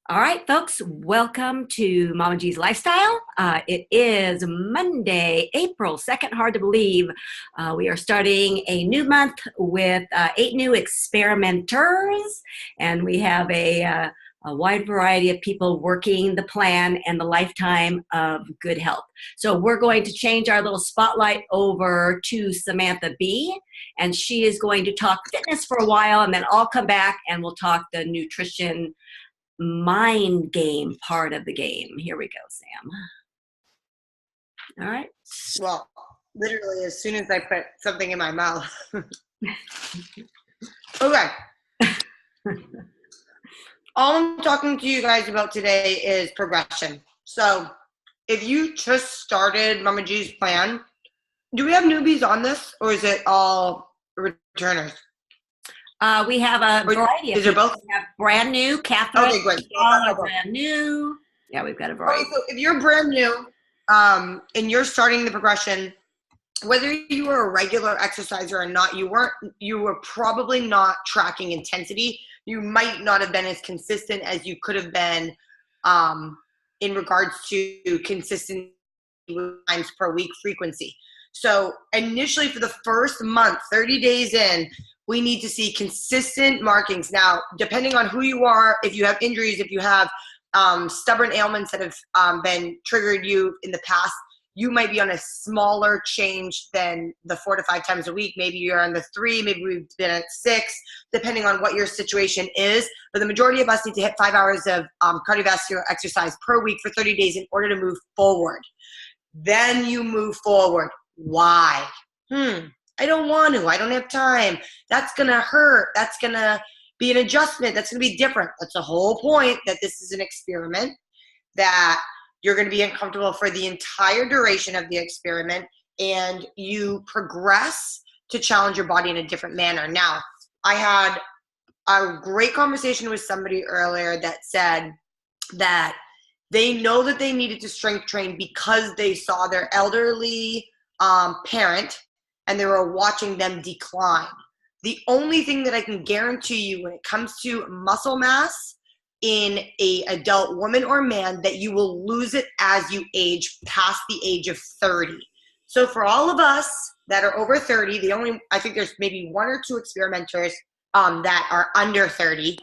All right, folks, welcome to Mama G's Lifestyle. It is Monday, April 2nd, hard to believe. We are starting a new month with 8 new experimenters, and we have a wide variety of people working the plan and the lifetime of good health. So we're going to change our little spotlight over to Samantha B, and she is going to talk fitness for a while, and then I'll come back and we'll talk the nutrition mind game part of the game. Here we go, Sam. All right. Well, literally as soon as I put something in my mouth. Okay. All I'm talking to you guys about today is progression. So if you just started Mama G's plan, do we have newbies on this, or is it all returners? We have a variety of people. Both? We have brand new, Catherine. Okay, great. Brand new. Yeah, we've got a variety. Okay, so if you're brand new and you're starting the progression, whether you were a regular exerciser or not, you were probably not tracking intensity. You might not have been as consistent as you could have been in regards to consistent times per week frequency. So initially for the first month, 30 days in, we need to see consistent markings. Now, depending on who you are, if you have injuries, if you have stubborn ailments that have been triggered you in the past, you might be on a smaller change than the 4 to 5 times a week. Maybe you're on the 3, maybe we've been at 6, depending on what your situation is. But the majority of us need to hit 5 hours of cardiovascular exercise per week for 30 days in order to move forward. Then you move forward. Why? I don't want to. I don't have time. That's going to hurt. That's going to be an adjustment. That's going to be different. That's the whole point, that this is an experiment, that you're going to be uncomfortable for the entire duration of the experiment, and you progress to challenge your body in a different manner. Now, I had a great conversation with somebody earlier that said that they know that they needed to strength train because they saw their elderly parent and they were watching them decline. The only thing that I can guarantee you when it comes to muscle mass in a adult woman or man, that you will lose it as you age past the age of 30. So for all of us that are over 30, I think there's maybe 1 or 2 experimenters that are under 30.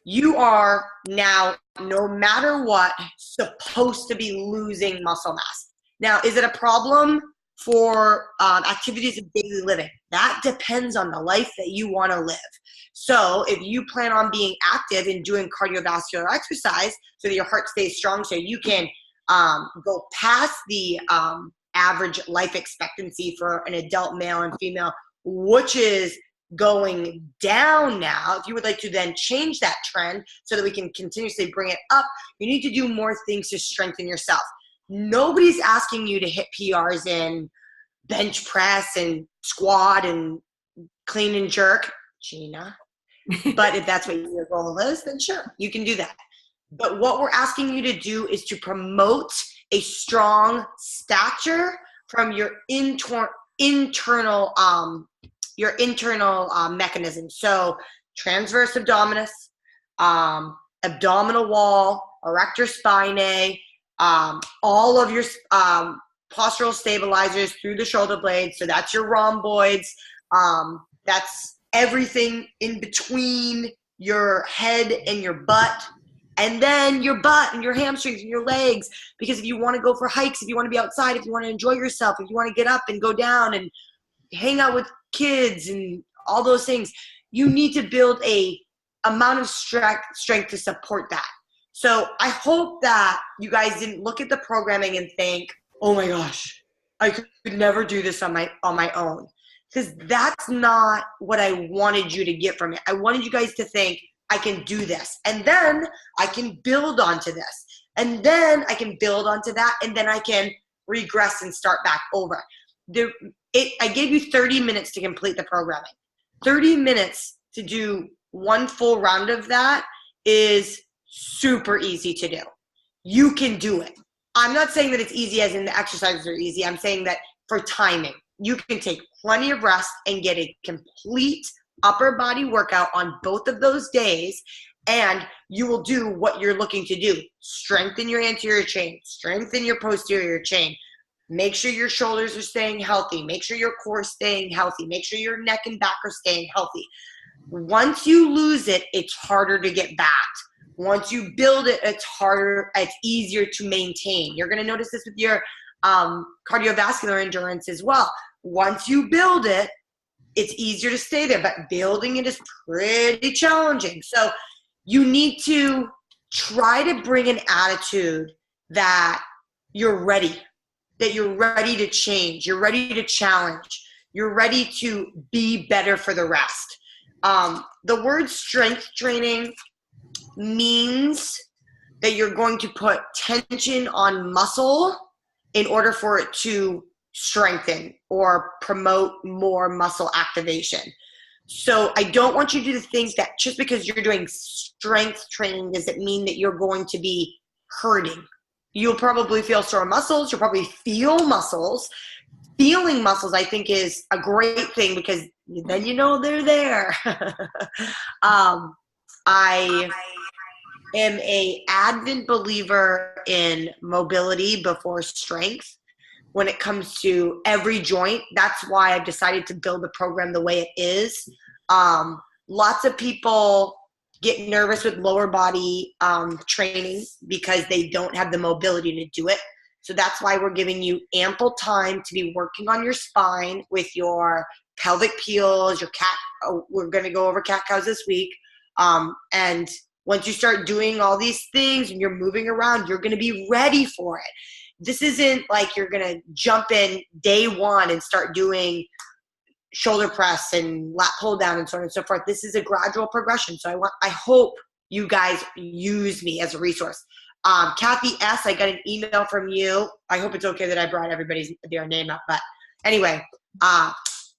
You are now, no matter what, supposed to be losing muscle mass. Now, is it a problem for activities of daily living? That depends on the life that you want to live. So if you plan on being active and doing cardiovascular exercise so that your heart stays strong, so you can go past the average life expectancy for an adult male and female, which is going down now, if you would like to then change that trend so that we can continuously bring it up, you need to do more things to strengthen yourself. Nobody's asking you to hit PRs in bench press and squat and clean and jerk, Gina. But if that's what your goal is, then sure, you can do that. But what we're asking you to do is to promote a strong stature from your internal mechanism. So transverse abdominis, abdominal wall, erector spinae, all of your postural stabilizers through the shoulder blades. So that's your rhomboids. That's everything in between your head and your butt. And then your butt and your hamstrings and your legs. Because if you want to go for hikes, if you want to be outside, if you want to enjoy yourself, if you want to get up and go down and hang out with kids and all those things, you need to build a amount of strength to support that. So I hope that you guys didn't look at the programming and think, oh my gosh, I could never do this on my own. Because that's not what I wanted you to get from it. I wanted you guys to think, I can do this. And then I can build onto this. And then I can build onto that. And then I can regress and start back over. I gave you 30 minutes to complete the programming. 30 minutes to do one full round of that is super easy to do. You can do it. I'm not saying that it's easy as in the exercises are easy. I'm saying that for timing, you can take plenty of rest and get a complete upper body workout on both of those days and you will do what you're looking to do. Strengthen your anterior chain, strengthen your posterior chain. Make sure your shoulders are staying healthy. Make sure your core is staying healthy. Make sure your neck and back are staying healthy. Once you lose it, it's harder to get back. Once you build it, it's harder, it's easier to maintain. You're going to notice this with your cardiovascular endurance as well. Once you build it, it's easier to stay there, but building it is pretty challenging. So you need to try to bring an attitude that you're ready, that you're ready to change, you're ready to challenge, you're ready to be better for the rest. The word strength training means that you're going to put tension on muscle in order for it to strengthen or promote more muscle activation. So I don't want you to think that just because you're doing strength training does it mean that you're going to be hurting. You'll probably feel sore muscles. You'll probably feel muscles. Feeling muscles, I think, is a great thing because then you know they're there. I am an avid believer in mobility before strength when it comes to every joint. That's why I've decided to build the program the way it is. Lots of people get nervous with lower body training because they don't have the mobility to do it. So that's why we're giving you ample time to be working on your spine with your pelvic peels, your cat. We're going to go over cat cows this week. And once you start doing all these things and you're moving around, you're going to be ready for it. This isn't like you're going to jump in day one and start doing shoulder press and lat pull down and so on and so forth. This is a gradual progression. So I hope you guys use me as a resource. Kathy S., I got an email from you. I hope it's okay that I brought their name up. But anyway,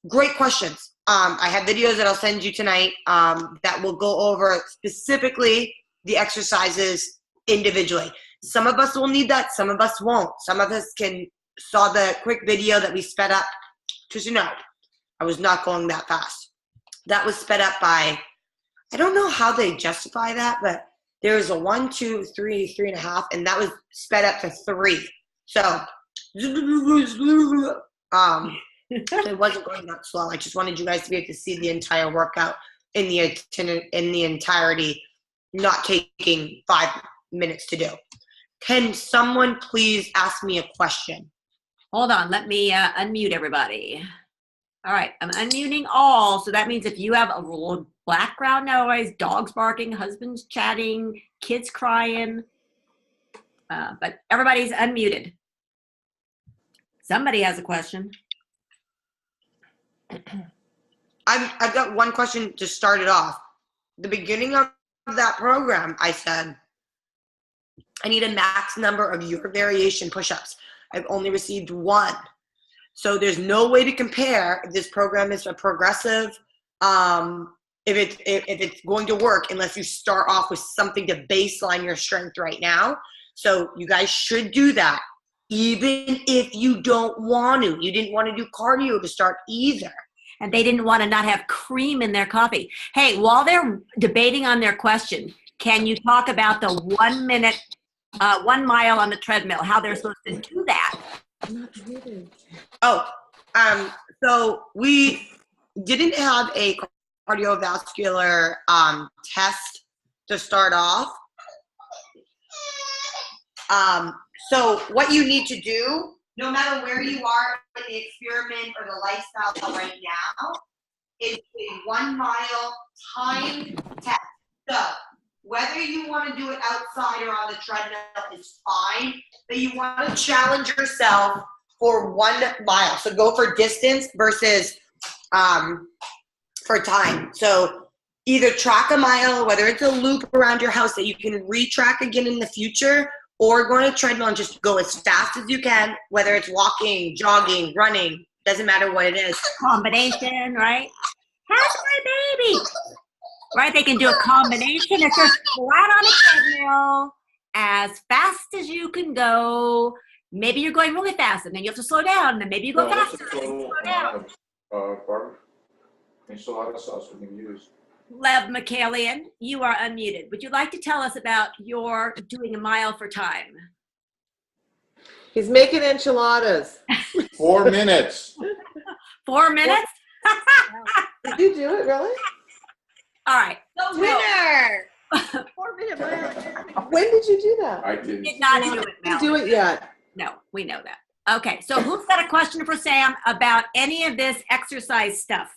great questions. I have videos that I'll send you tonight that will go over specifically the exercises individually. Some of us will need that. Some of us won't. Some of us saw the quick video that we sped up. Because, I was not going that fast. That was sped up by, I don't know how they justify that, but there's a 1, 2, 3, 3.5, and that was sped up to 3. So, it wasn't going that slow. I just wanted you guys to be able to see the entire workout in the entirety, not taking 5 minutes to do. Can someone please ask me a question? Hold on, let me unmute everybody. All right, I'm unmuting all. So that means if you have a little background noise, dogs barking, husbands chatting, kids crying, but everybody's unmuted. Somebody has a question. I've got one question to start it off. The beginning of that program, I said, I need a max number of your variation push-ups. I've only received 1. So there's no way to compare if this program is a progressive, if it's going to work unless you start off with something to baseline your strength right now. So you guys should do that, even if you don't want to. You didn't want to do cardio to start either. And they didn't want to not have cream in their coffee. Hey, while they're debating on their question, can you talk about the 1 minute, 1 mile on the treadmill, how they're supposed to do that? So we didn't have a cardiovascular test to start off. So what you need to do, no matter where you are in the experiment or the lifestyle right now, is a 1 mile time test. So whether you want to do it outside or on the treadmill is fine, but you want to challenge yourself for 1 mile. So go for distance versus for time. So either track a mile, whether it's a loop around your house that you can retrack again in the future, or go on a treadmill and just go as fast as you can, whether it's walking, jogging, running, doesn't matter what it is. Combination, right? That's my baby. Right, they can do a combination. It's just flat on a treadmill, as fast as you can go. Maybe you're going really fast, and then you have to slow down, and then maybe you go faster, and then you slow down. Barbara, enchiladas sauce we can use. Lev McCallion, you are unmuted. Would you like to tell us about your doing a mile for time? He's making enchiladas. 4 minutes. 4 minutes? Did you do it, really? All right. The winner! 4-minute mile. When did you do that? I didn't. Did not do it, I didn't Mel. do it yet. No, we know that. Okay, so who's got a question for Sam about any of this exercise stuff?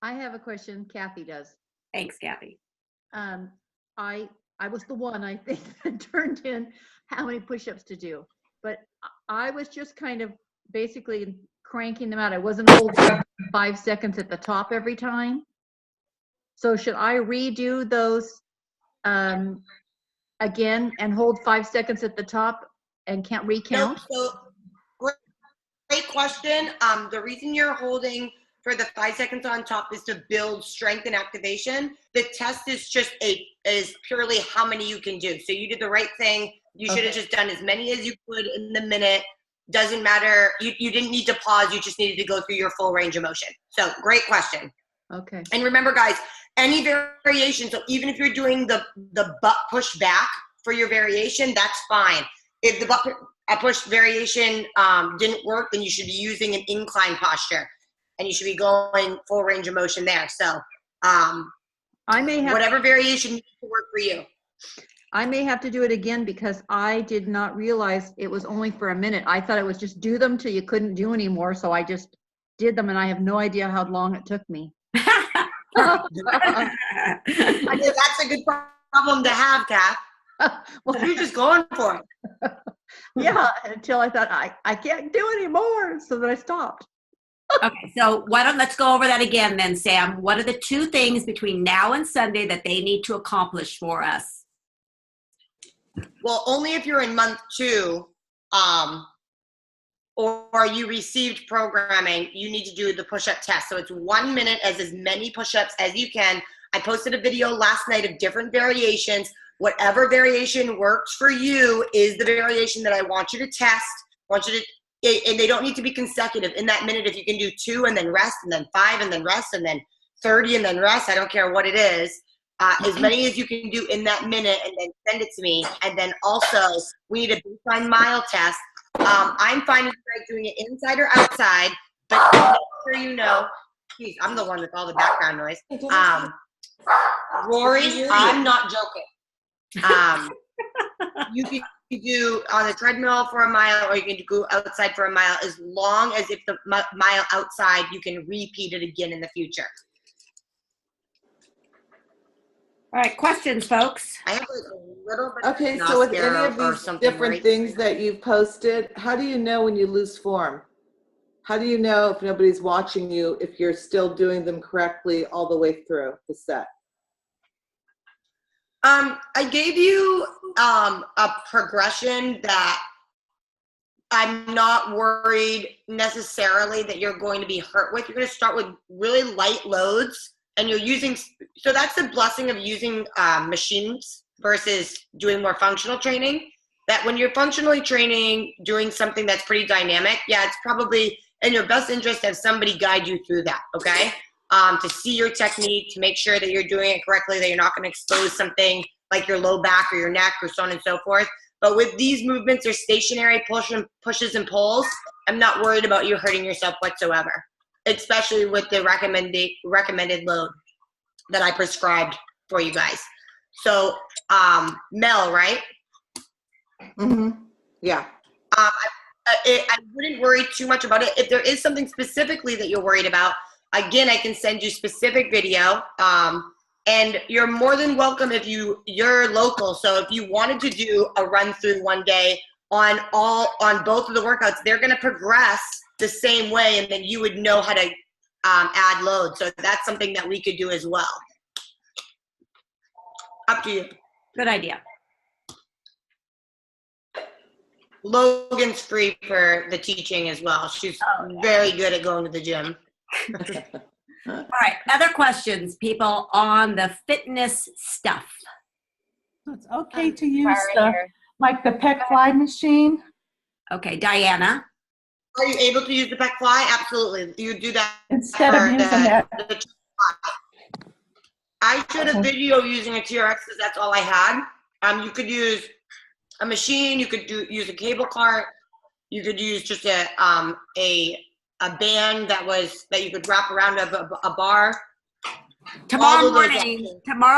I have a question. Kathy does. Thanks, Kathy. I was the one, I think, that turned in how many push-ups to do, but I was just kind of basically cranking them out. I wasn't holding 5 seconds at the top every time. So should I redo those again and hold 5 seconds at the top and can't recount? So great question. The reason you're holding for the 5 seconds on top is to build strength and activation. The test is purely how many you can do. So you did the right thing. You should have just done as many as you could in the minute. Doesn't matter. You didn't need to pause. You just needed to go through your full range of motion. So great question. Okay. And remember, guys, any variation. So even if you're doing the butt push back for your variation, that's fine. If the butt push variation didn't work, then you should be using an incline posture. And you should be going full range of motion there. So I may have whatever variation needs to work for you. I may have to do it again because I did not realize it was only for a minute. I thought it was just do them till you couldn't do anymore. So I just did them and I have no idea how long it took me. I mean, that's a good problem to have, Kath. Well, You're just going for it. yeah, until I thought I can't do anymore. So then I stopped. Okay, so let's go over that again then, Sam. What are the 2 things between now and Sunday that they need to accomplish for us? Well, only if you're in month 2, or you received programming, you need to do the push-up test. So it's 1 minute as many push-ups as you can. I posted a video last night of different variations. Whatever variation works for you is the variation that I want you to test. And they don't need to be consecutive. In that minute, if you can do 2 and then rest, and then 5 and then rest, and then 30 and then rest, I don't care what it is. As many as you can do in that minute, and then send it to me. And then also, we need a baseline mile test. I'm fine with you guys doing it inside or outside, but make sure you know. Geez, I'm the one with all the background noise. Rory, I'm not joking. You can do on the treadmill for a mile, or you can go outside for a mile, as long as if the mile outside, you can repeat it again in the future. All right, questions, folks. I have like a little bit. Okay, so with any of these different things that you've posted, how do you know when you lose form? How do you know if nobody's watching you, if you're still doing them correctly all the way through the set? I gave you a progression that I'm not worried necessarily that you're going to be hurt with. You're going to start with really light loads, and you're using, so that's the blessing of using machines versus doing more functional training. That when you're functionally training, doing something that's pretty dynamic, yeah, it's probably in your best interest to have somebody guide you through that, okay? To see your technique, to make sure that you're doing it correctly, that you're not going to expose something like your low back or your neck or so on and so forth. But with these movements or stationary pushes and pulls, I'm not worried about you hurting yourself whatsoever, especially with the recommended load that I prescribed for you guys. So, Mel, right? Mm-hmm. Yeah. I wouldn't worry too much about it. If there is something specifically that you're worried about, again, I can send you specific video. And you're more than welcome if you're local. So if you wanted to do a run through one day on both of the workouts, they're going to progress the same way, and then you would know how to add load. So that's something that we could do as well. Up to you. Good idea. Logan's free for the teaching as well. She's very good at going to the gym. All right, other questions, people, on the fitness stuff? It's okay to use like the pec fly machine. Okay, Diana. Are you able to use the pec fly? Absolutely. You do that Instead of using that. I showed a video using a TRX because that's all I had. You could use a machine. You could use a cable cart. You could use just a band that you could wrap around a bar. Tomorrow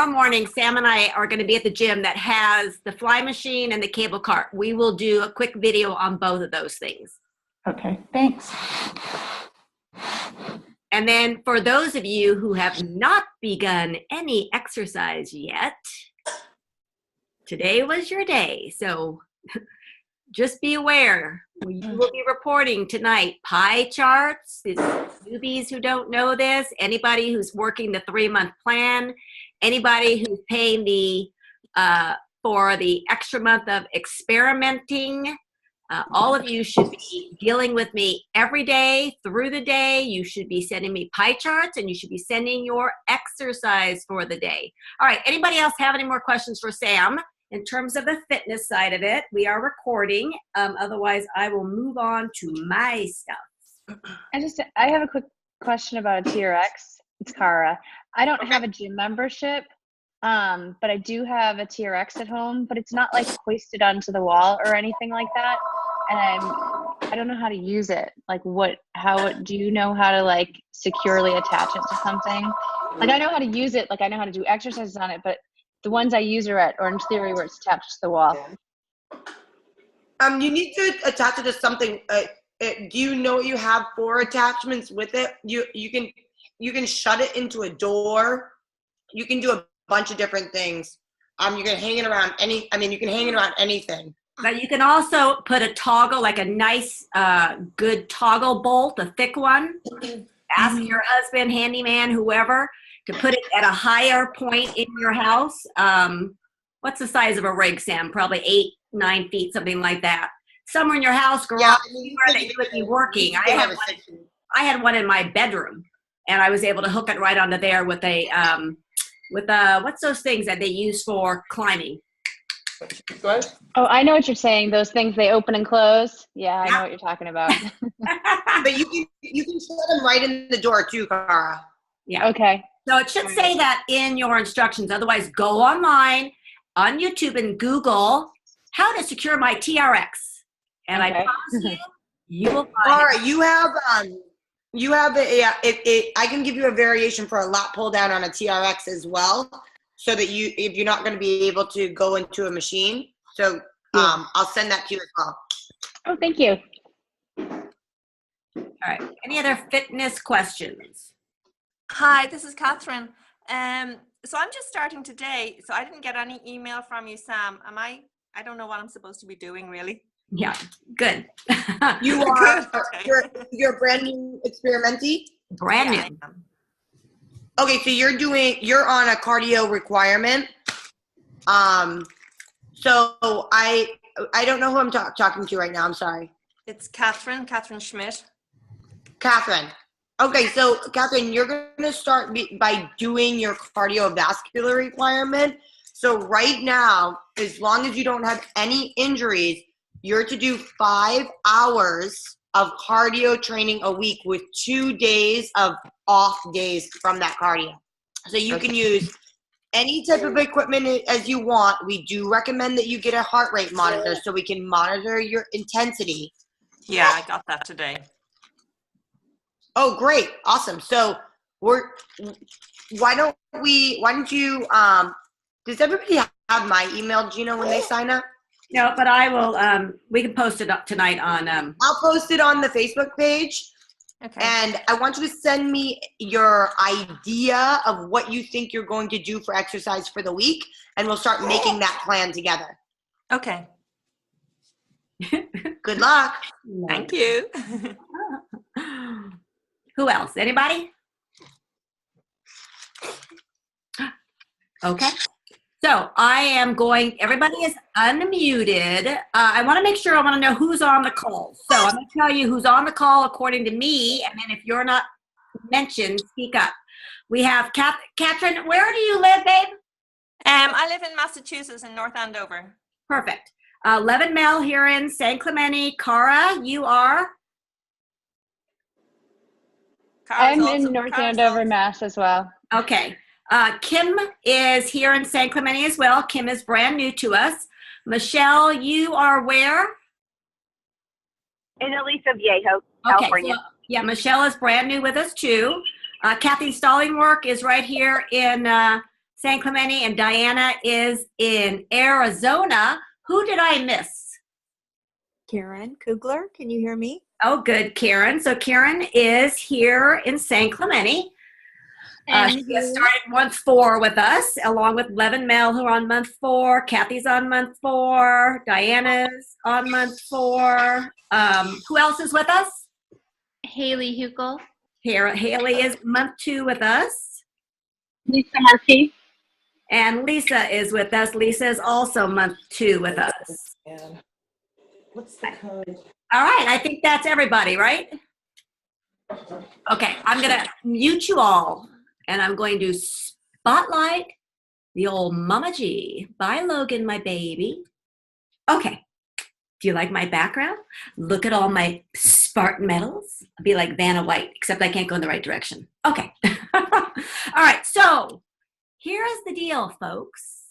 morning, Sam and I are going to be at the gym that has the fly machine and the cable cart. We will do a quick video on both of those things. Okay, thanks. And then for those of you who have not begun any exercise yet, today was your day. So just be aware. We will be reporting tonight pie charts. These newbies who don't know this, anybody who's working the 3-month plan, anybody who's paying for the extra month of experimenting. All of you should be dealing with me every day through the day. You should be sending me pie charts, and you should be sending your exercise for the day. All right, anybody else have any more questions for Sam? In terms of the fitness side of it, we are recording. Otherwise, I will move on to my stuff. I have a quick question about a TRX. It's Cara. I don't have a gym membership, but I do have a TRX at home, but it's not like hoisted onto the wall or anything like that. And I don't know how to use it. Like do you know how to like securely attach it to something? Like I know how to use it. Like I know how to do exercises on it, but the ones I use are at Orange Theory where it's attached to the wall. You need to attach it to something. Do you know you have 4 attachments with it? You can shut it into a door. You can do a bunch of different things. You can hang it around you can hang it around anything. But you can also put a toggle, like a nice, good toggle bolt, a thick one. Ask your husband, handyman, whoever, to put it at a higher point in your house. What's the size of a rig, Sam? Probably 8-9 feet, something like that. Somewhere in your house, garage, anywhere that you would be working. I had one in my bedroom, and I was able to hook it right onto there with what's those things that they use for climbing? Go ahead. Oh, I know what you're saying. Those things they open and close. Yeah, I know what you're talking about. But you can shut them right in the door too, Cara. Yeah. Okay. So it should say that in your instructions. Otherwise, go online on YouTube and Google how to secure my TRX. And I promise you will find Cara, you have I can give you a variation for a lat pull down on a TRX as well, so that if you're not going to be able to go into a machine. So I'll send that to you as well. Oh, thank you. All right. Any other fitness questions? Hi, this is Catherine. So I'm just starting today. So I didn't get any email from you, Sam. I don't know what I'm supposed to be doing, really. Yeah, good. You are you're brand new experimentee? Brand new. Okay, so you're on a cardio requirement. So I don't know who I'm talking to right now. I'm sorry. It's Catherine Schmidt. Catherine. Okay, so Catherine, you're going to start by doing your cardiovascular requirement. So right now, as long as you don't have any injuries, you're to do 5 hours of cardio training a week with 2 days of off days from that cardio. So you can use any type of equipment as you want. We do recommend that you get a heart rate monitor so we can monitor your intensity. Yeah, I got that today. Oh, great. Awesome. So why don't you, does everybody have my email, Gina, when they sign up? No, but I will, we can post it up tonight on. I'll post it on the Facebook page. Okay. And I want you to send me your idea of what you think you're going to do for exercise for the week, and we'll start making that plan together. Okay. Good luck. Thank you. Who else? Anybody? Okay. So I am everybody is unmuted. I want to make sure, I want to know who's on the call. So I'm going to tell you who's on the call according to me, and then if you're not mentioned, speak up. We have Catherine. Where do you live, babe? I live in Massachusetts in North Andover. Perfect. Levin Mel here in San Clemente. Cara, you are? I'm in North Andover, Mass as well. Okay. Kim is here in San Clemente as well. Kim is brand new to us. Michelle, you are where? In Aliso Viejo, Okay, California. so, yeah, Michelle is brand new with us too. Kathy Stallingwork is right here in San Clemente, and Diana is in Arizona. Who did I miss? Karen Kugler, can you hear me? Oh, good, Karen. So Karen is here in San Clemente. She has started month 4 with us, along with Levin Mel, who are on month 4. Kathy's on month 4. Diana's on month 4. Who else is with us? Haley Huckel. Haley is month 2 with us. Lisa Murphy. And Lisa is with us. Lisa is also month 2 with us. What's the code? All right, I think that's everybody, right? Okay, I'm gonna mute you all, and I'm going to spotlight the old Mama G. Bye, Logan, my baby. Okay, do you like my background? Look at all my Spartan medals. I'll be like Vanna White, except I can't go in the right direction. Okay. All right, so here's the deal, folks.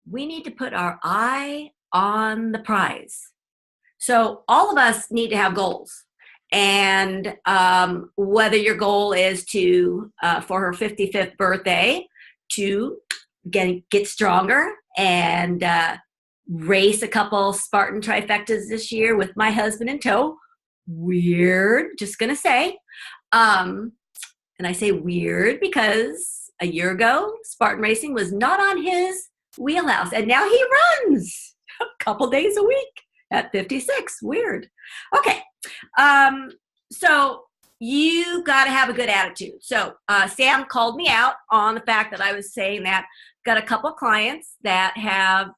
We need to put our eye on the prize. So all of us need to have goals. And whether your goal is to, for her 55th birthday, to get stronger and race a couple Spartan trifectas this year with my husband in tow. Weird, just gonna say. And I say weird because a year ago, Spartan racing was not on his wheelhouse. And now he runs a couple days a week at 56. Weird. Okay. So you got to have a good attitude. So Sam called me out on the fact that I was saying that got a couple clients that have,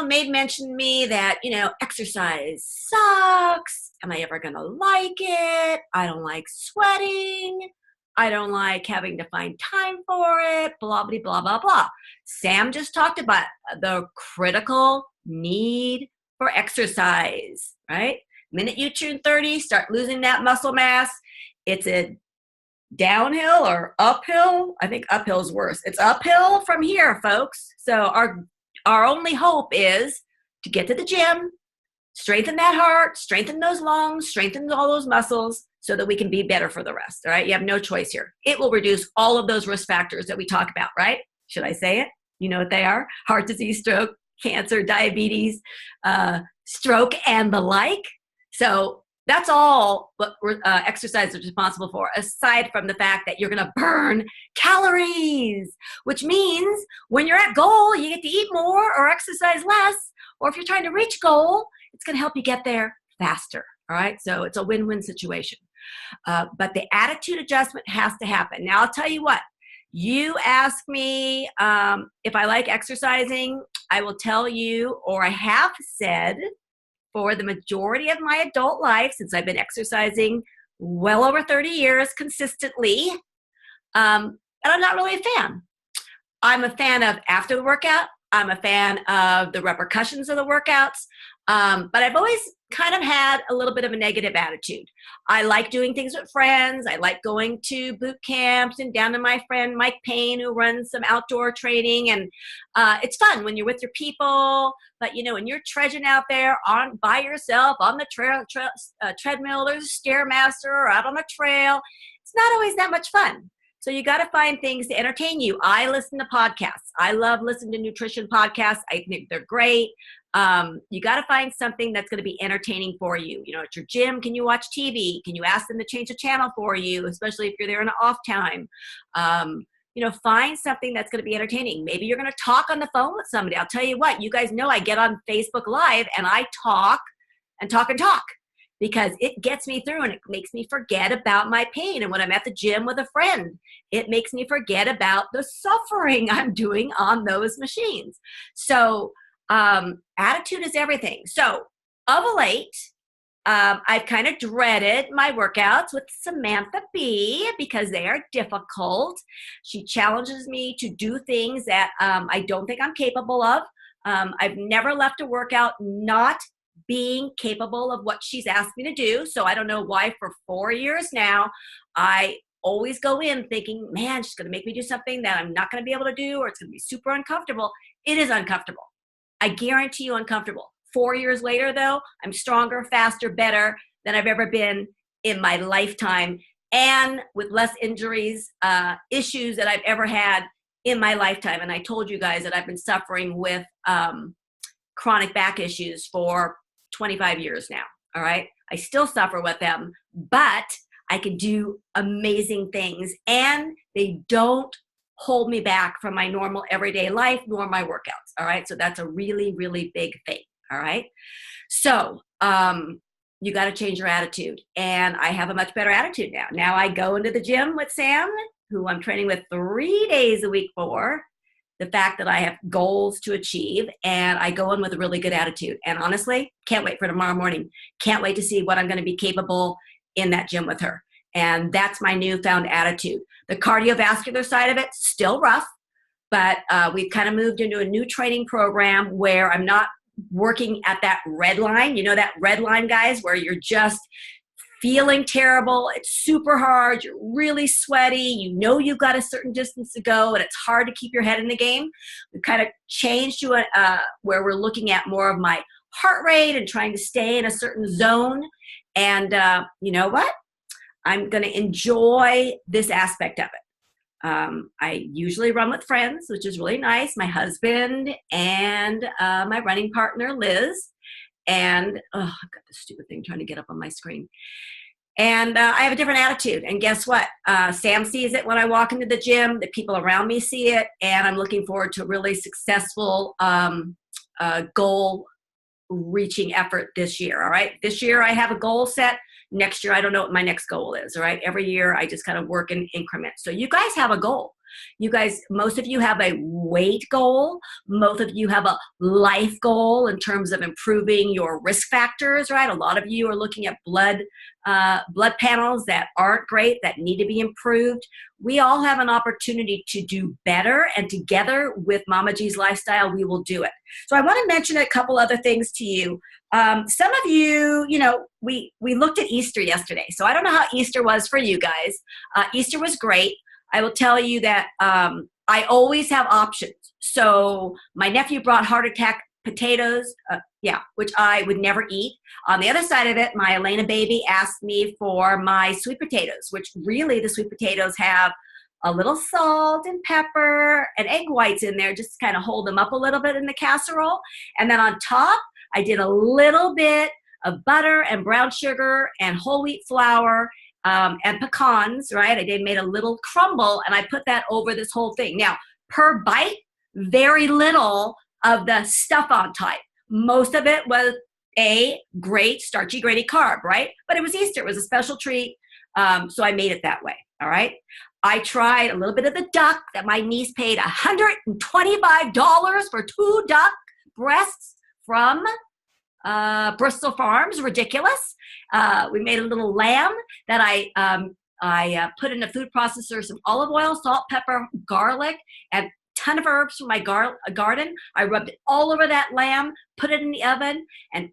made mention to me that, exercise sucks. Am I ever going to like it? I don't like sweating. I don't like having to find time for it, blah, blah, blah, blah, blah. Sam just talked about the critical need for exercise, right? Minute you turn 30, start losing that muscle mass. It's a downhill or uphill. I think uphill is worse. It's uphill from here, folks. So our only hope is to get to the gym, strengthen that heart, strengthen those lungs, strengthen all those muscles so that we can be better for the rest, all right? You have no choice here. It will reduce all of those risk factors that we talk about, right? Should I say it? You know what they are? Heart disease, stroke, cancer, diabetes, stroke, and the like. So that's all what exercise is responsible for, aside from the fact that you're going to burn calories, which means when you're at goal, you get to eat more or exercise less. Or if you're trying to reach goal, it's going to help you get there faster. All right. So it's a win-win situation. But the attitude adjustment has to happen. Now, I'll tell you what. You ask me if I like exercising, I will tell you, or I have said, for the majority of my adult life, since I've been exercising well over 30 years consistently, and I'm not really a fan. I'm a fan of after the workout. I'm a fan of the repercussions of the workouts. But I've always kind of had a little bit of a negative attitude. I like doing things with friends. I like going to boot camps and down to my friend Mike Payne, who runs some outdoor training. And it's fun when you're with your people. But, when you're trudging out there by yourself on the treadmill, there's a Stairmaster, or out on the trail, it's not always that much fun. So you got to find things to entertain you. I listen to podcasts. I love listening to nutrition podcasts. I think they're great. You got to find something that's going to be entertaining for you. At your gym, can you watch TV? Can you ask them to change the channel for you, especially if you're there in an off time? Find something that's going to be entertaining. Maybe you're going to talk on the phone with somebody. I'll tell you what, you guys know I get on Facebook Live and I talk and talk and talk, because it gets me through and it makes me forget about my pain. And when I'm at the gym with a friend, it makes me forget about the suffering I'm doing on those machines. So attitude is everything. So of late, I've kind of dreaded my workouts with Samantha B because they are difficult. She challenges me to do things that I don't think I'm capable of. I've never left a workout not being capable of what she's asked me to do. So I don't know why for 4 years now, I always go in thinking, man, she's going to make me do something that I'm not going to be able to do, or it's going to be super uncomfortable. It is uncomfortable. I guarantee you uncomfortable. 4 years later, though, I'm stronger, faster, better than I've ever been in my lifetime, and with less injuries, issues that I've ever had in my lifetime. And I told you guys that I've been suffering with chronic back issues for 25 years now. All right. I still suffer with them, but I can do amazing things, and they don't hold me back from my normal everyday life nor my workouts. All right. So that's a really, really big thing. All right. So, you got to change your attitude. And I have a much better attitude now. Now I go into the gym with Sam, who I'm training with 3 days a week for the fact that I have goals to achieve, and I go in with a really good attitude. And honestly, can't wait for tomorrow morning. Can't wait to see what I'm going to be capable in that gym with her. And that's my newfound attitude. The cardiovascular side of it, still rough, but we've kind of moved into a new training program where I'm not working at that red line. You know that red line, guys, where you're just feeling terrible. It's super hard. You're really sweaty. You know you've got a certain distance to go, and it's hard to keep your head in the game. We've kind of changed to where we're looking at more of my heart rate and trying to stay in a certain zone. And you know what? I'm going to enjoy this aspect of it. I usually run with friends, which is really nice. My husband and my running partner, Liz. And I've got this stupid thing trying to get up on my screen. And I have a different attitude. And guess what? Sam sees it when I walk into the gym. The people around me see it. And I'm looking forward to a really successful goal reaching effort this year. All right. This year I have a goal set. Next year, I don't know what my next goal is. All right. Every year I just kind of work in increments. So you guys have a goal. You guys, most of you have a weight goal. Most of you have a life goal in terms of improving your risk factors, right? A lot of you are looking at blood panels that aren't great, that need to be improved. We all have an opportunity to do better, and together with Mama G's Lifestyle, we will do it. So I want to mention a couple other things to you. Some of you, we looked at Easter yesterday. So I don't know how Easter was for you guys. Easter was great. I will tell you that I always have options. So my nephew brought heart attack potatoes, which I would never eat. On the other side of it, my Elena baby asked me for my sweet potatoes, which really the sweet potatoes have a little salt and pepper and egg whites in there, just to kind of hold them up a little bit in the casserole. And then on top, I did a little bit of butter and brown sugar and whole wheat flour and pecans, right? I made a little crumble, and I put that over this whole thing. Now, per bite, very little of the stuff on top. Most of it was a great starchy, grainy carb, right? But it was Easter. It was a special treat, so I made it that way, all right? I tried a little bit of the duck that my niece paid $125 for 2 duck breasts from Bristol Farms. Ridiculous. We made a little lamb that I put in a food processor, some olive oil, salt, pepper, garlic, and a ton of herbs from my garden. I rubbed it all over that lamb, put it in the oven, and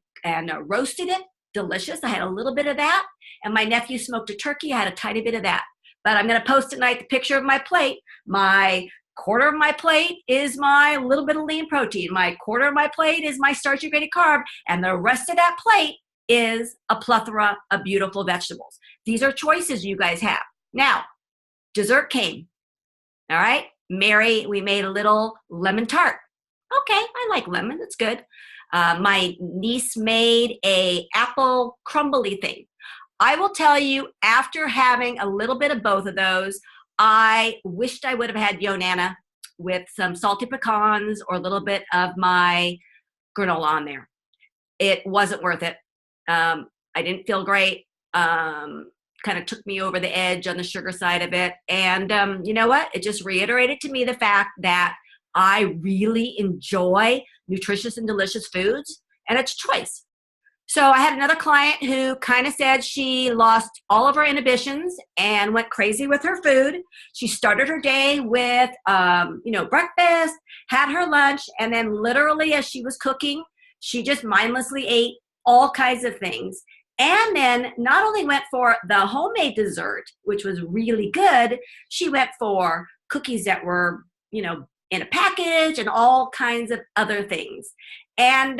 roasted it. Delicious. I had a little bit of that. And my nephew smoked a turkey. I had a tiny bit of that. But I'm going to post tonight the picture of my plate. My quarter of my plate is my little bit of lean protein. My quarter of my plate is my starchy grainy carb. And the rest of that plate is a plethora of beautiful vegetables. These are choices you guys have. Now, dessert came. All right. Mary, we made a little lemon tart. Okay, I like lemon. That's good. My niece made a apple crumbly thing. I will tell you, after having a little bit of both of those, I wished I would have had Yonana with some salty pecans or a little bit of my granola on there. It wasn't worth it. I didn't feel great. Kind of took me over the edge on the sugar side of it. And you know what? It just reiterated to me the fact that I really enjoy nutritious and delicious foods, and it's choice. So I had another client who kind of said she lost all of her inhibitions and went crazy with her food. She started her day with, breakfast, had her lunch, and then literally as she was cooking, she just mindlessly ate all kinds of things. And then not only went for the homemade dessert, which was really good, she went for cookies that were, you know, in a package and all kinds of other things. And,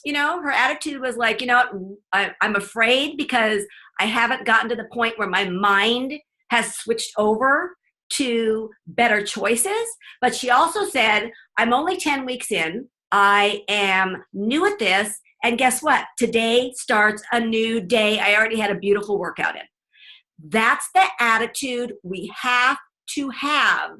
you know, her attitude was like, you know, I'm afraid because I haven't gotten to the point where my mind has switched over to better choices. But she also said, I'm only 10 weeks in. I am new at this. And guess what? Today starts a new day. I already had a beautiful workout in. That's the attitude we have to have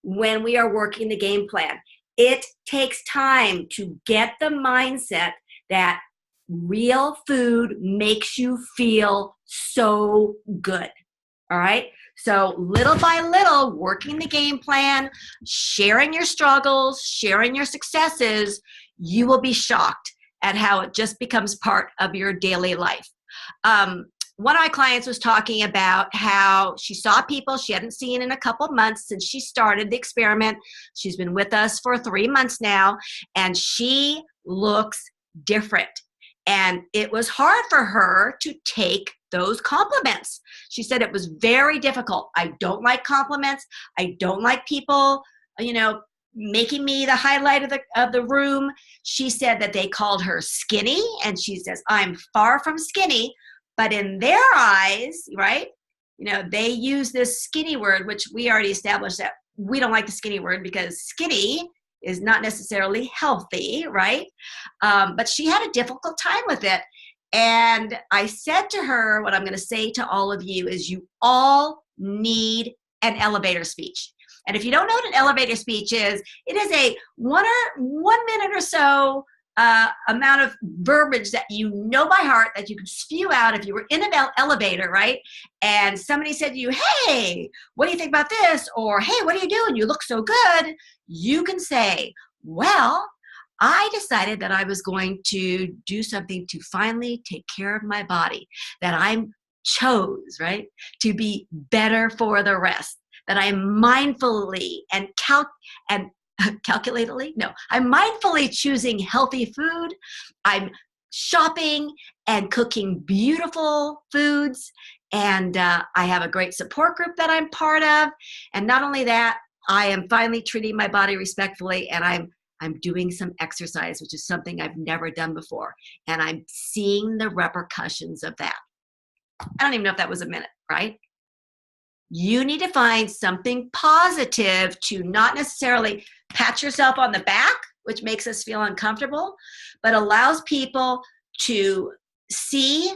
when we are working the game plan. It takes time to get the mindset that real food makes you feel so good. All right. So little by little, working the game plan, sharing your struggles, sharing your successes, you will be shocked at how it just becomes part of your daily life. One of my clients was talking about how she saw people she hadn't seen in a couple months since she started the experiment. She's been with us for 3 months now, and she looks different. And it was hard for her to take those compliments. She said it was very difficult. I don't like compliments. I don't like people, you know, making me the highlight of the room. She said that they called her skinny, and she says, I'm far from skinny. But in their eyes, right, you know, they use this skinny word, which we already established that we don't like the skinny word because skinny is not necessarily healthy, right? But she had a difficult time with it. And I said to her, what I'm going to say to all of you is you all need an elevator speech. And if you don't know what an elevator speech is, it is a 1 minute or so amount of verbiage that you know by heart that you could spew out if you were in an elevator, right? And somebody said to you, hey, what do you think about this? Or, hey, what are you doing? You look so good. You can say, well, I decided that I was going to do something to finally take care of my body, that I chose, right, to be better for the rest, that I'm mindfully and calculatedly? No, I'm mindfully choosing healthy food. I'm shopping and cooking beautiful foods. And I have a great support group that I'm part of. And not only that, I am finally treating my body respectfully, and I'm doing some exercise, which is something I've never done before. And I'm seeing the repercussions of that. I don't even know if that was a minute, right? You need to find something positive to not necessarily pat yourself on the back, which makes us feel uncomfortable, but allows people to see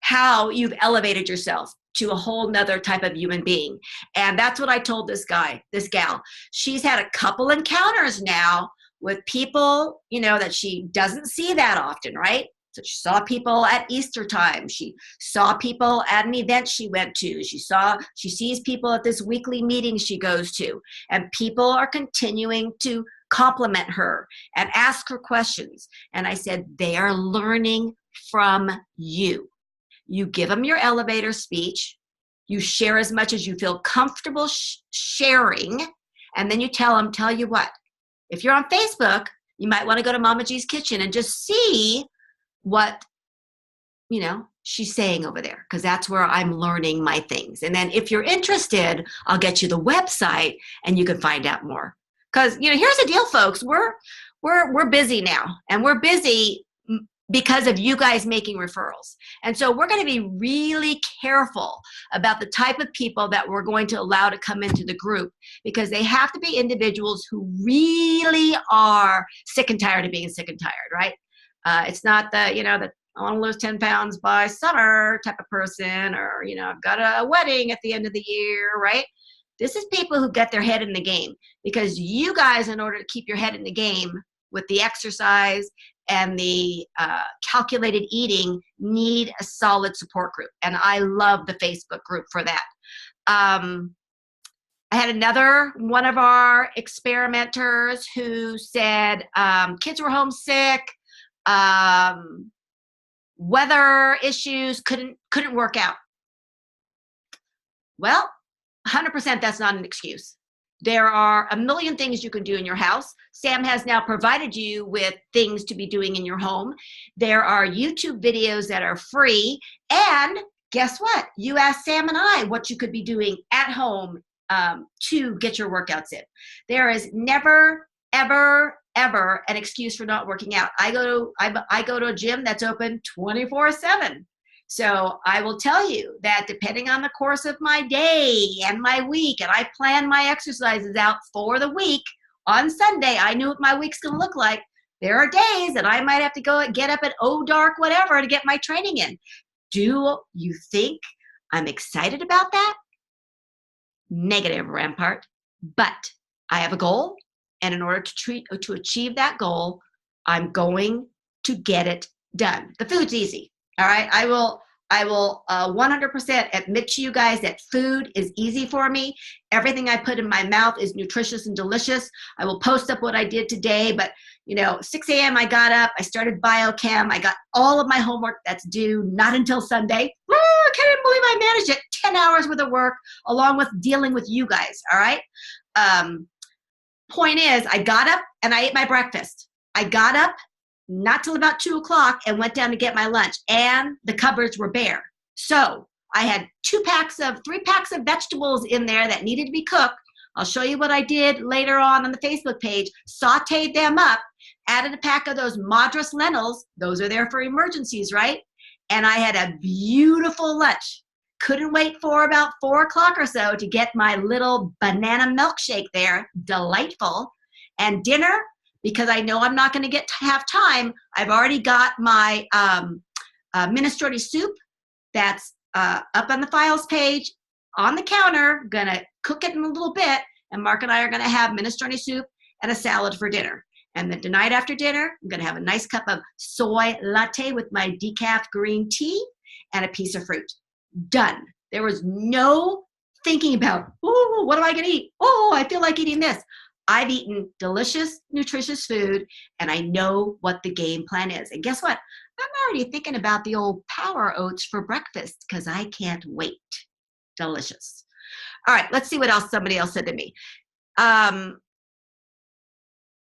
how you've elevated yourself to a whole nother type of human being. And that's what I told this gal. She's had a couple encounters now with people, you know, that she doesn't see that often, right? So she saw people at Easter time. She saw people at an event she went to. She sees people at this weekly meeting she goes to. And people are continuing to compliment her and ask her questions. And I said, they are learning from you. You give them your elevator speech. You share as much as you feel comfortable sharing. And then you tell you what, if you're on Facebook, you might want to go to Mama G's Kitchen and just see what, you know, she's saying over there, because that's where I'm learning my things. And then if you're interested, I'll get you the website and you can find out more. Because, you know, here's the deal, folks. We're busy now, and we're busy because of you guys making referrals. And so we're going to be really careful about the type of people that we're going to allow to come into the group, because they have to be individuals who really are sick and tired of being sick and tired, right? It's not the, you know, the I want to lose 10 pounds by summer type of person, or, you know, I've got a wedding at the end of the year, right? This is people who get their head in the game, because you guys, in order to keep your head in the game with the exercise and the calculated eating, need a solid support group. And I love the Facebook group for that. I had another one of our experimenters who said kids were homesick, weather issues, couldn't work out. Well, 100% that's not an excuse. There are a million things you can do in your house. Sam has now provided you with things to be doing in your home. There are YouTube videos that are free. And guess what? You asked Sam and I what you could be doing at home to get your workouts in. There is never, ever, ever an excuse for not working out. I go to a gym that's open 24/7. So I will tell you that depending on the course of my day and my week, and I plan my exercises out for the week, on Sunday, I knew what my week's going to look like. There are days that I might have to get up at dark, whatever, to get my training in. Do you think I'm excited about that? Negative, Rampart. But I have a goal, and in order to achieve that goal, I'm going to get it done. The food's easy. All right, I will 100% admit to you guys that food is easy for me. Everything I put in my mouth is nutritious and delicious. I will post up what I did today, but 6 a.m. I got up, I started biochem, I got all of my homework that's due, not until Sunday. I can't believe I managed it. 10 hours worth of work, along with dealing with you guys, all right? Point is, I got up and I ate my breakfast. I got up not till about 2 o'clock and went down to get my lunch, and the cupboards were bare. So I had 3 packs of vegetables in there that needed to be cooked. I'll show you what I did later on the Facebook page. Sauteed them up, added a pack of those Madras lentils. Those are there for emergencies, right? And I had a beautiful lunch. Couldn't wait for about 4 o'clock or so to get my little banana milkshake there. Delightful. And dinner, because I know I'm not going to have time, I've already got my minestrone soup that's up on the files page on the counter. Going to cook it in a little bit, and Mark and I are going to have minestrone soup and a salad for dinner. And then tonight after dinner, I'm going to have a nice cup of soy latte with my decaf green tea and a piece of fruit. Done. There was no thinking about, oh, what am I going to eat? Oh, I feel like eating this. I've eaten delicious, nutritious food, and I know what the game plan is. And guess what? I'm already thinking about the old power oats for breakfast because I can't wait. Delicious. All right, let's see what else somebody else said to me.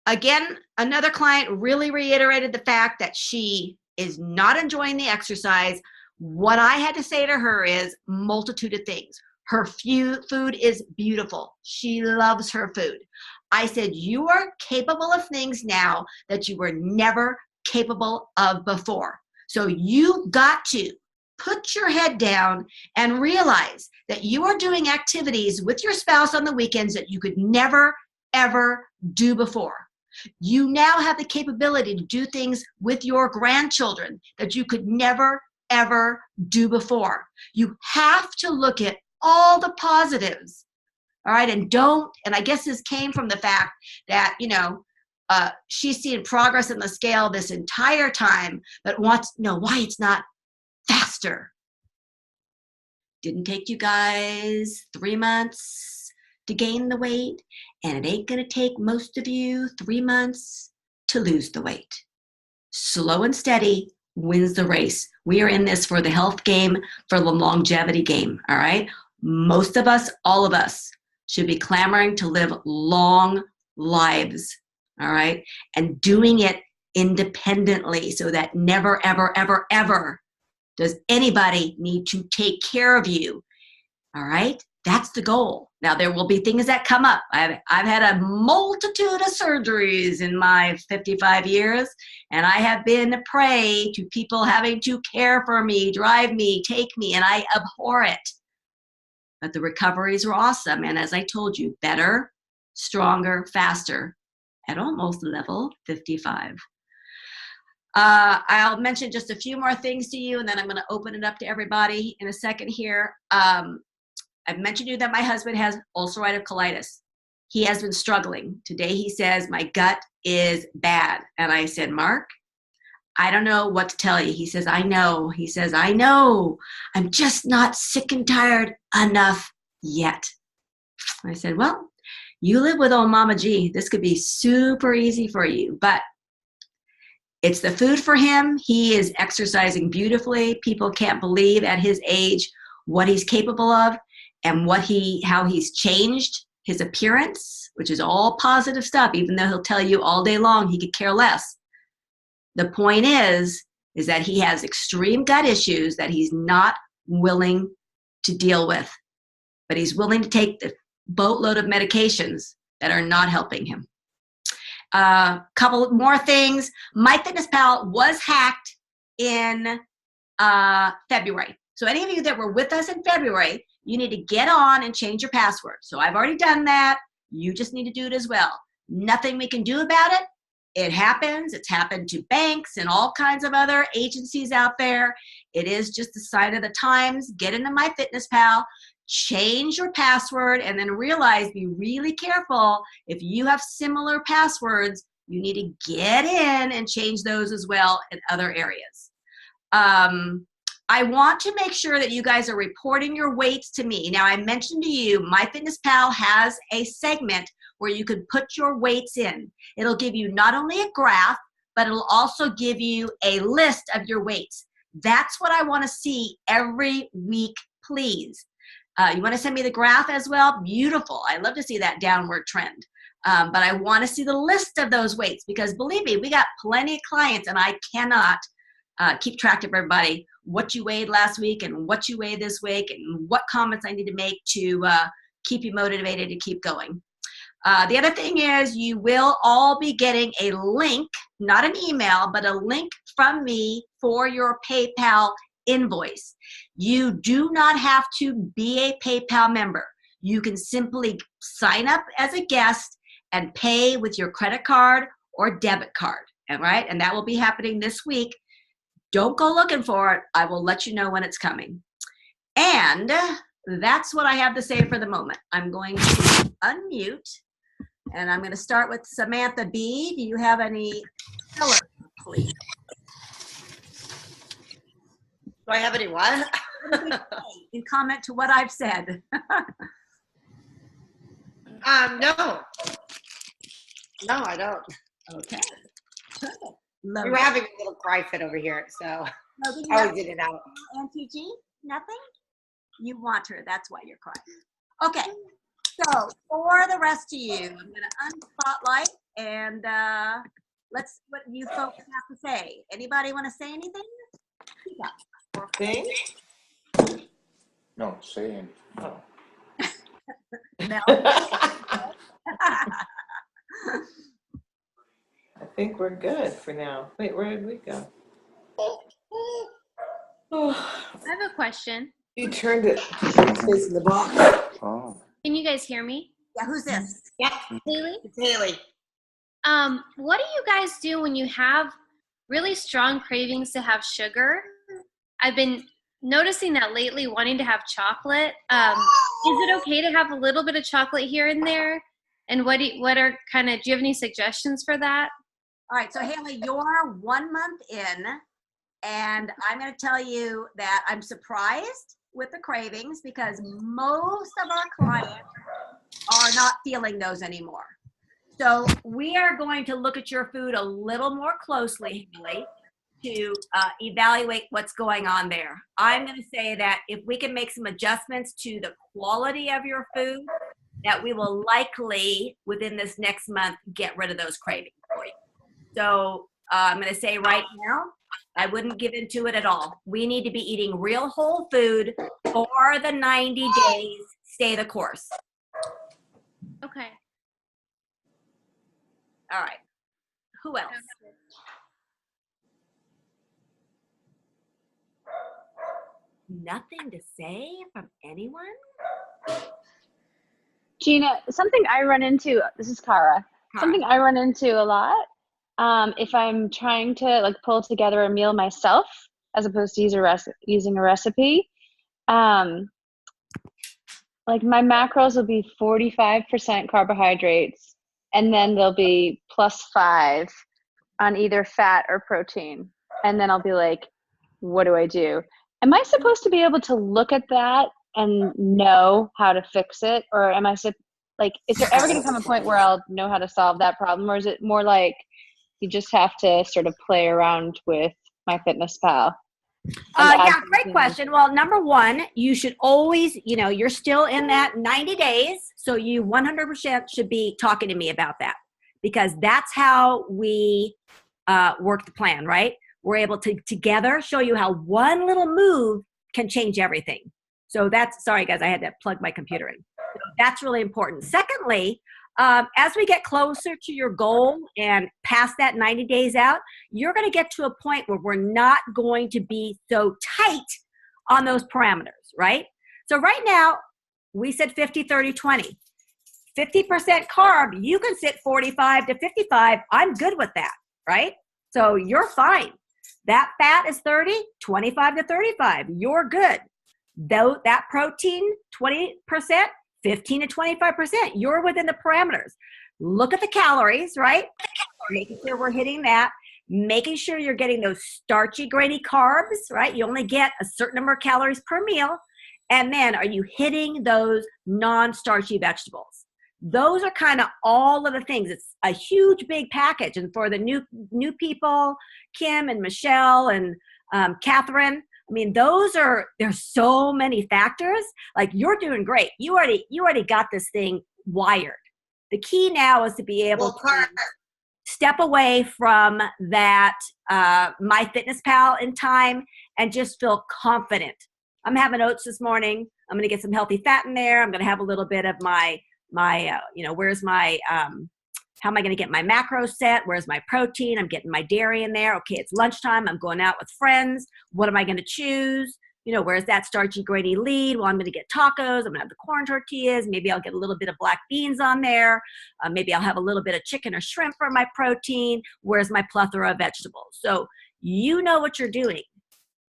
Again, another client really reiterated the fact that she is not enjoying the exercise. What I had to say to her is multitude of things. Her food is beautiful. She loves her food. I said, you are capable of things now that you were never capable of before. So you've got to put your head down and realize that you are doing activities with your spouse on the weekends that you could never, ever do before. You now have the capability to do things with your grandchildren that you could never, ever do before. You have to look at all the positives. All right, and I guess this came from the fact that, she's seen progress in the scale this entire time, but wants to know why it's not faster. Didn't take you guys 3 months to gain the weight, and it ain't going to take most of you 3 months to lose the weight. Slow and steady wins the race. We are in this for the health game, for the longevity game, all right? Most of us, all of us, should be clamoring to live long lives, all right? And doing it independently so that never, ever, ever, ever does anybody need to take care of you, all right? That's the goal. Now, there will be things that come up. I've had a multitude of surgeries in my 55 years, and I have been a prey to people having to care for me, drive me, take me, and I abhor it. But the recoveries were awesome. And as I told you, better, stronger, faster at almost level 55. I'll mention just a few more things to you, and then I'm going to open it up to everybody in a second here. I've mentioned to you that my husband has ulcerative colitis. He has been struggling. Today he says, my gut is bad. And I said, Mark, I don't know what to tell you. He says, I know. He says, I know. I'm just not sick and tired enough yet. I said, well, you live with old Mama G. This could be super easy for you, but it's the food for him. He is exercising beautifully. People can't believe at his age what he's capable of and how he's changed his appearance, which is all positive stuff, even though he'll tell you all day long he could care less. The point is that he has extreme gut issues that he's not willing to deal with, but he's willing to take the boatload of medications that are not helping him. Couple more things. MyFitnessPal was hacked in February. So any of you that were with us in February, you need to get on and change your password. So I've already done that. You just need to do it as well. Nothing we can do about it. It happens. It's happened to banks and all kinds of other agencies out there. It is just the sign of the times. Get into MyFitnessPal, change your password, and then realize, be really careful. If you have similar passwords, you need to get in and change those as well in other areas. I want to make sure that you guys are reporting your weights to me. Now, I mentioned to you, MyFitnessPal has a segment where you can put your weights in. It'll give you not only a graph, but it'll also give you a list of your weights. That's what I want to see every week, please. You want to send me the graph as well? Beautiful. I love to see that downward trend. But I want to see the list of those weights, because believe me, we got plenty of clients and I cannot keep track of everybody, what you weighed last week and what you weighed this week and what comments I need to make to keep you motivated to keep going. The other thing is, you will all be getting a link, not an email, but a link from me for your PayPal invoice. You do not have to be a PayPal member. You can simply sign up as a guest and pay with your credit card or debit card, all right? And that will be happening this week. Don't go looking for it. I will let you know when it's coming. And that's what I have to say for the moment. I'm going to unmute, and I'm going to start with Samantha B. Do you have any color, please? Do I have any what? In comment to what I've said. No. No, I don't. Okay. We were having a little cry fit over here, so I did it out. Auntie G, nothing? You want her, that's why you're crying. Okay, so for the rest of you, I'm going to unspotlight and let's see what you folks have to say. Anybody want to say anything? Thing? No, saying. Oh. Mel? I think we're good for now. Wait, where did we go? Oh, I have a question. you turned it facing the box. Oh. Can you guys hear me? Yeah, who's this? Yeah, Haley? it's Haley. What do you guys do when you have really strong cravings to have sugar? I've been noticing that lately, wanting to have chocolate. Is it okay to have a little bit of chocolate here and there? And do you have any suggestions for that? All right, so Haley, you're 1 month in, and I'm going to tell you that I'm surprised with the cravings because most of our clients are not feeling those anymore. So we are going to look at your food a little more closely, Haley, to evaluate what's going on there. I'm going to say that if we can make some adjustments to the quality of your food, that we will likely, within this next month, get rid of those cravings for you. So I'm going to say right now, I wouldn't give into it at all. We need to be eating real whole food for the 90 days, stay the course. Okay. All right. Who else? Nothing to say from anyone? Gina, something I run into, this is Kara, something I run into a lot, if I'm trying to pull together a meal myself, as opposed to using a recipe, my macros will be 45% carbohydrates, and then they'll be +5 on either fat or protein. And then I'll be like, what do I do? Am I supposed to be able to look at that and know how to fix it? Or am I is there ever going to come a point where I'll know how to solve that problem? Or is it more like you just have to sort of play around with MyFitnessPal? Yeah, great question. Well, number one, you should always, you're still in that 90 days. So you 100% should be talking to me about that, because that's how we work the plan, right? We're able to together show you how one little move can change everything. So sorry guys, I had to plug my computer in. So that's really important. Secondly, as we get closer to your goal and past that 90 days out, you're going to get to a point where we're not going to be so tight on those parameters, right? So right now, we said 50, 30, 20. 50% carb, you can sit 45 to 55. I'm good with that, right? So you're fine. That fat is 30, 25 to 35. You're good. Though that protein, 20%, 15 to 25%, you're within the parameters. Look at the calories, right? Making sure we're hitting that. Making sure you're getting those starchy, grainy carbs, right? You only get a certain number of calories per meal. And then are you hitting those non-starchy vegetables? Those are kind of all of the things. It's a huge, big package. And for the new people, Kim and Michelle and Catherine, I mean, there's so many factors. Like, you're doing great. You already got this thing wired. The key now is to be able to step away from that MyFitnessPal in time and just feel confident. I'm having oats this morning. I'm going to get some healthy fat in there. I'm going to have a little bit of my where's my, how am I going to get my macros set? Where's my protein? I'm getting my dairy in there. Okay, it's lunchtime. I'm going out with friends. What am I going to choose? Where's that starchy, grainy lead? Well, I'm going to get tacos. I'm going to have the corn tortillas. Maybe I'll get a little bit of black beans on there. Maybe I'll have a little bit of chicken or shrimp for my protein. Where's my plethora of vegetables? So you know what you're doing.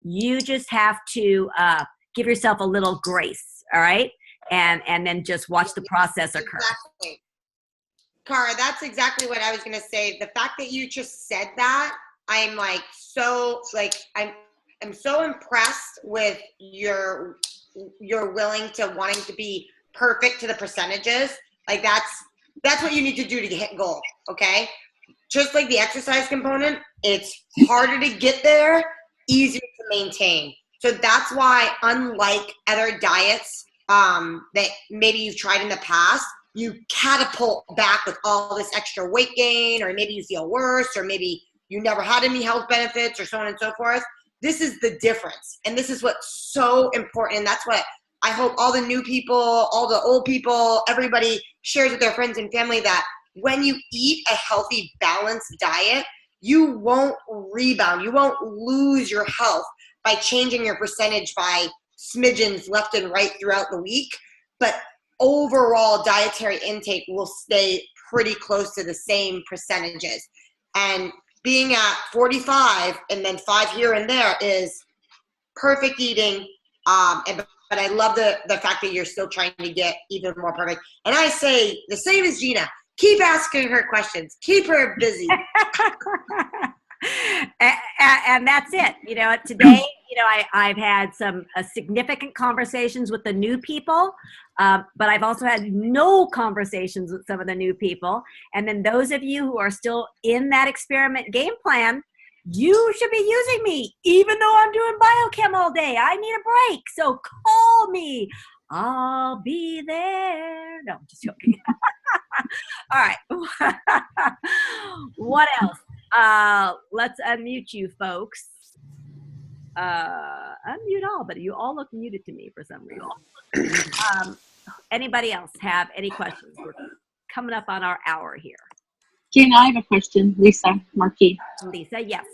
You just have to give yourself a little grace, all right? And then just watch the process occur. Exactly. Cara, that's exactly what I was going to say. The fact that you just said that, I'm so impressed with your willing to wanting to be perfect to the percentages. Like, that's what you need to do to hit goal. Okay. Just like the exercise component, it's harder to get there, easier to maintain. So that's why, unlike other diets that maybe you've tried in the past, you catapult back with all this extra weight gain, or maybe you feel worse, or maybe you never had any health benefits, or so on and so forth. This is the difference. And this is what's so important. And that's what I hope all the new people, all the old people, everybody shares with their friends and family, that when you eat a healthy, balanced diet, you won't rebound. You won't lose your health by changing your percentage by smidgens left and right throughout the week. But overall dietary intake will stay pretty close to the same percentages. And being at 45 and then 5 here and there is perfect eating. But I love the fact that you're still trying to get even more perfect. And I say the same as Gina. Keep asking her questions. Keep her busy. And that's it. Today, I've had some significant conversations with the new people, but I've also had no conversations with some of the new people. And then those of you who are still in that experiment game plan, you should be using me, even though I'm doing biochem all day. I need a break. So call me. I'll be there. No, I'm just joking. All right. What else? Let's unmute you folks. Unmute all, but you all look muted to me for some reason. Anybody else have any questions? We're coming up on our hour here. Jen, I have a question. Lisa Marquis. Lisa, yes.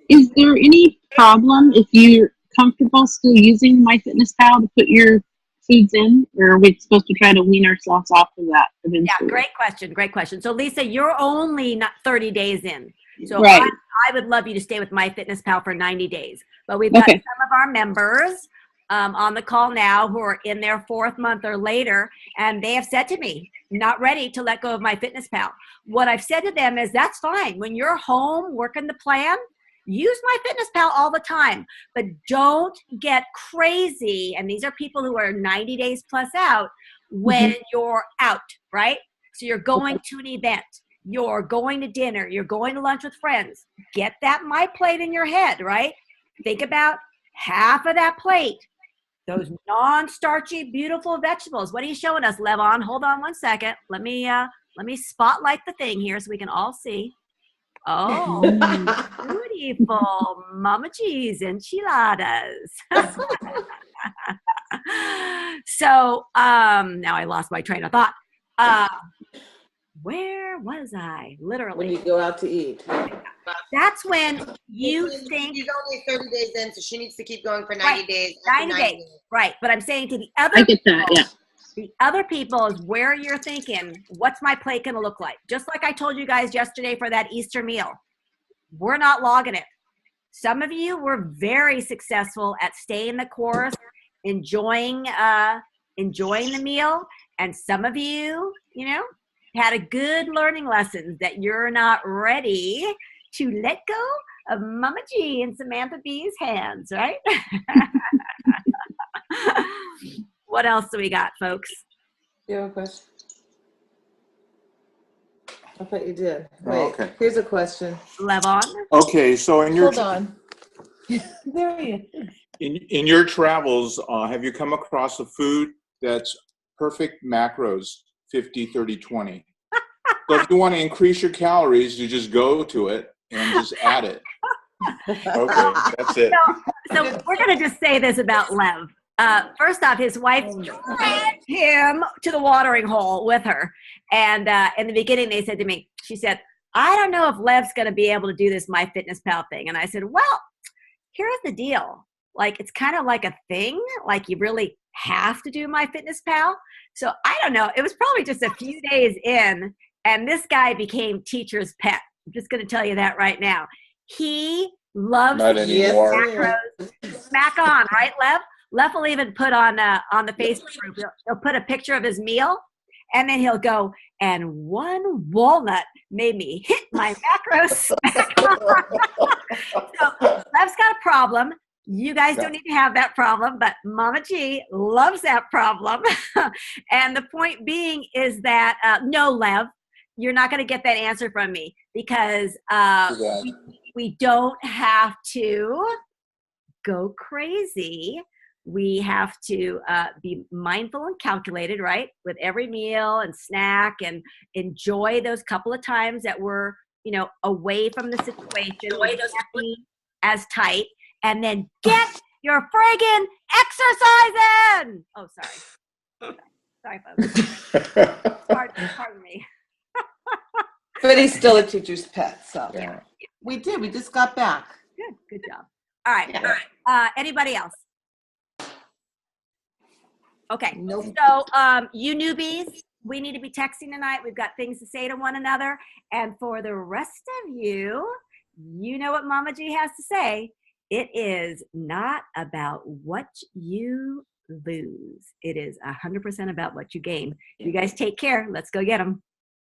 Is there any problem if you're comfortable still using MyFitnessPal to put your foods in, or are we supposed to try to wean ourselves off of that eventually? Yeah, great question. Great question. So Lisa, you're only not 30 days in. So right. I would love you to stay with MyFitnessPal for 90 days. But we've got some of our members on the call now who are in their 4th month or later, and they have said to me, not ready to let go of MyFitnessPal. What I've said to them is, that's fine. When you're home working the plan, use MyFitnessPal all the time, but don't get crazy. And these are people who are 90 days plus out when you're out, right? So you're going to an event, you're going to dinner, you're going to lunch with friends. Get that My Plate in your head, right? think about half of that plate, those non-starchy, beautiful vegetables. What are you showing us, Levon? Hold on one second. Let me spotlight the thing here so we can all see. Oh, beautiful Mama G's enchiladas. So now I lost my train of thought. Where was I? Literally. When you go out to eat. That's when you think. She's only 30 days in, so she needs to keep going for 90 days. 90 days. Right. But I'm saying to the other I get people, that, yeah. the other people is where you're thinking, what's my plate going to look like? Just like I told you guys yesterday for that Easter meal. We're not logging it. Some of you were very successful at staying the course, enjoying the meal. And some of you, had a good learning lessons that you're not ready to let go of Mama G and Samantha B's hands, right? What else do we got, folks? You have a question? I thought you did. Wait, okay. Here's a question. Levon? Okay, so in your Hold on. There he is. in your travels, have you come across a food that's perfect macros, 50, 30, 20? So if you want to increase your calories, you just go to it and just add it. Okay, that's it. So we're going to just say this about Lev. First off, his wife dragged him to the watering hole with her. And in the beginning, they said to me, she said, I don't know if Lev's going to be able to do this MyFitnessPal thing. And I said, well, here's the deal. Like, it's kind of like a thing. Like, you really have to do MyFitnessPal. So I don't know. It was probably just a few days in, and this guy became teacher's pet. I'm just going to tell you that right now. He loves Not anymore. macros. Smack on, right, Lev? Lev will even put on the Facebook group, he'll put a picture of his meal, and then he'll go, and one walnut made me hit my macros. So Lev's got a problem. You guys don't need to have that problem, but Mama G loves that problem. And the point being is that, no, Lev, you're not going to get that answer from me because we don't have to go crazy. We have to be mindful and calculated, right? With every meal and snack, and enjoy those couple of times that we're, away from the situation, as tight, and then get your friggin' exercise in. Oh, sorry. Sorry, folks. Pardon me. But he's still a teacher's pet, so. Yeah. We did. We just got back. Good job. All right. Anybody else? Okay. Nope. So you newbies, we need to be texting tonight. We've got things to say to one another. And for the rest of you, you know what Mama G has to say. It is not about what you lose. It is 100% about what you gain. You guys take care. Let's go get them.